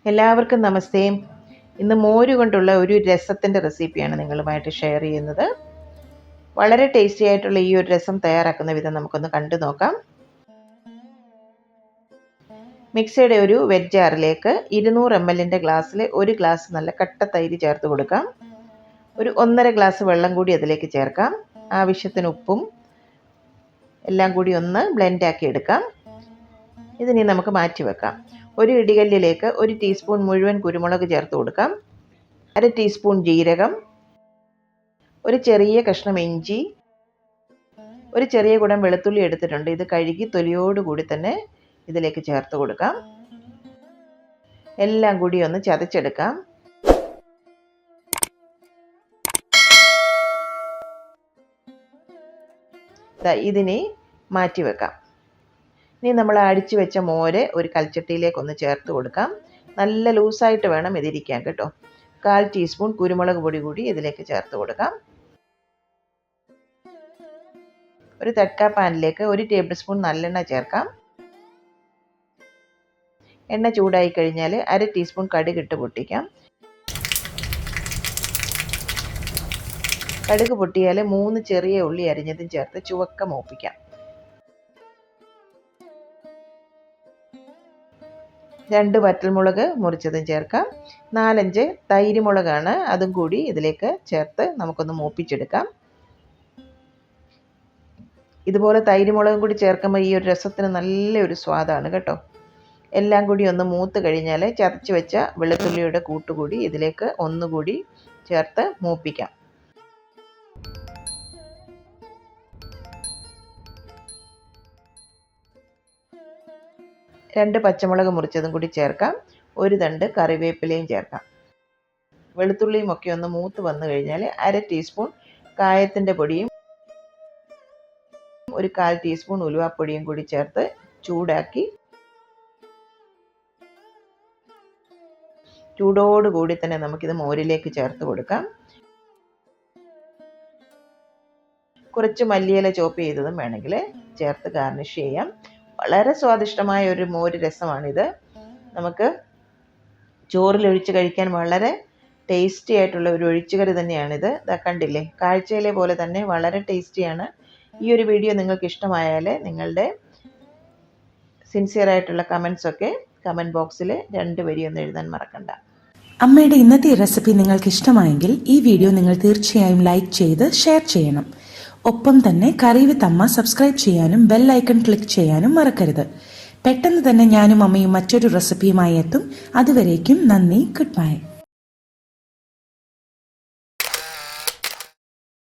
എല്ലാവർക്കും നമസ്തേ. ഇന്ന് മോര് കൊണ്ടുള്ള ഒരു രസത്തിൻ്റെ റെസിപ്പിയാണ് നിങ്ങളുമായിട്ട് ഷെയർ ചെയ്യുന്നത്. വളരെ ടേസ്റ്റി ആയിട്ടുള്ള ഈ ഒരു രസം തയ്യാറാക്കുന്ന വിധം നമുക്കൊന്ന് കണ്ടു നോക്കാം. മിക്സിയുടെ ഒരു വെറ്റ് ജാറിലേക്ക് 200 ml ഗ്ലാസ്സിൽ 1 ഗ്ലാസ് നല്ല കട്ട തൈര് ചേർത്ത് കൊടുക്കാം. ഒരു 1.5 ഗ്ലാസ് വെള്ളം കൂടി അതിലേക്ക് ചേർക്കാം. ആവശ്യത്തിന് ഉപ്പും എല്ലാം കൂടി ഒന്ന് ബ്ലെൻഡാക്കി എടുക്കാം. ഇതിനി നമുക്ക് മാറ്റി വെക്കാം. ഒരു ഇടികല്ലിലേക്ക് 1 ടീസ്പൂൺ മുഴുവൻ കുരുമുളക് ചേർത്ത് കൊടുക്കാം. 1/2 ടീസ്പൂൺ ജീരകം, ഒരു ചെറിയ കഷ്ണം ഇഞ്ചി, ഒരു ചെറിയ കുടം വെളുത്തുള്ളി എടുത്തിട്ടുണ്ട്. ഇത് കഴുകി തൊലിയോടുകൂടി തന്നെ ഇതിലേക്ക് ചേർത്ത് കൊടുക്കാം. എല്ലാം കൂടി ഒന്ന് ചതച്ചെടുക്കാം. ഇതിനെ മാറ്റി വെക്കാം. ഇനി നമ്മൾ അടിച്ചു വെച്ച മോര് ഒരു കൽച്ചട്ടിയിലേക്ക് ഒന്ന് ചേർത്ത് കൊടുക്കാം. നല്ല ലൂസായിട്ട് വേണം ഇതിരിക്കാൻ കേട്ടോ. 1/4 ടീസ്പൂൺ കുരുമുളക് പൊടി കൂടി ഇതിലേക്ക് ചേർത്ത് കൊടുക്കാം. ഒരു തട്ക പാനിലേക്ക് 1 ടേബിൾ സ്പൂൺ നല്ലെണ്ണ ചേർക്കാം. എണ്ണ ചൂടായി കഴിഞ്ഞാൽ 1/2 ടീസ്പൂൺ കടുക് ഇട്ട് പൊട്ടിക്കാം. കടുക് പൊട്ടിയാൽ 3 ചെറിയ ഉള്ളി അരിഞ്ഞതും ചേർത്ത് ചുവക്ക മൂപ്പിക്കാം. 2 വറ്റൽമുളക് മുറിച്ചതും ചേർക്കാം. 4-5 തൈര് മുളകാണ്, അതും കൂടി ഇതിലേക്ക് ചേർത്ത് നമുക്കൊന്ന് മൂപ്പിച്ചെടുക്കാം. ഇതുപോലെ തൈര് മുളകും കൂടി ചേർക്കുമ്പോൾ ഈ ഒരു രസത്തിന് നല്ലൊരു സ്വാദാണ് കേട്ടോ. എല്ലാം കൂടി ഒന്ന് മൂത്ത് കഴിഞ്ഞാൽ ചതച്ച് വെച്ച വെളുത്തുള്ളിയുടെ കൂട്ടുകൂടി ഇതിലേക്ക് ഒന്നുകൂടി ചേർത്ത് മൂപ്പിക്കാം. 2 പച്ചമുളക് മുറിച്ചതും കൂടി ചേർക്കാം. 1 തണ്ട് കറിവേപ്പിലയും ചേർക്കാം. വെളുത്തുള്ളിയും ഒക്കെ ഒന്ന് മൂത്ത് വന്നു കഴിഞ്ഞാൽ 1/2 ടീസ്പൂൺ കായത്തിൻ്റെ പൊടിയും 1/4 ടീസ്പൂൺ ഉലുവാപ്പൊടിയും കൂടി ചേർത്ത് ചൂടാക്കി ചൂടോടുകൂടി തന്നെ നമുക്കിത് മോരിലേക്ക് ചേർത്ത് കൊടുക്കാം. കുറച്ച് മല്ലിയില ചോപ്പ് ചെയ്തതും വേണമെങ്കിൽ ചേർത്ത് ഗാർണിഷ് ചെയ്യാം. വളരെ സ്വാദിഷ്ടമായ ഒരു മോര് രസമാണിത്. നമുക്ക് ചോറിലൊഴിച്ച് കഴിക്കാൻ വളരെ ടേസ്റ്റി ആയിട്ടുള്ള ഒരു ഒഴിച്ചുകറി തന്നെയാണിത്. ഇതാ കണ്ടില്ലേ, കാഴ്ചയിലെ പോലെ തന്നെ വളരെ ടേസ്റ്റിയാണ്. ഈ ഒരു വീഡിയോ നിങ്ങൾക്ക് ഇഷ്ടമായാൽ നിങ്ങളുടെ സിൻസിയറായിട്ടുള്ള കമൻസൊക്കെ കമൻറ്റ് ബോക്സിൽ 2 വരി ഒന്ന് എഴുതാൻ മറക്കണ്ട. അമ്മയുടെ ഇന്നത്തെ റെസിപ്പി നിങ്ങൾക്ക് ഇഷ്ടമായെങ്കിൽ ഈ വീഡിയോ നിങ്ങൾ തീർച്ചയായും ലൈക്ക് ചെയ്ത് ഷെയർ ചെയ്യണം. ഒപ്പം തന്നെ കറി വിത്ത് അമ്മ സബ്സ്ക്രൈബ് ചെയ്യാനും ബെൽ ഐക്കൺ ക്ലിക്ക് ചെയ്യാനും മറക്കരുത്. പെട്ടെന്ന് തന്നെ ഞാനും അമ്മയും മറ്റൊരു റെസിപ്പിയുമായി എത്തും. അതുവരേക്കും നന്ദി. Good bye.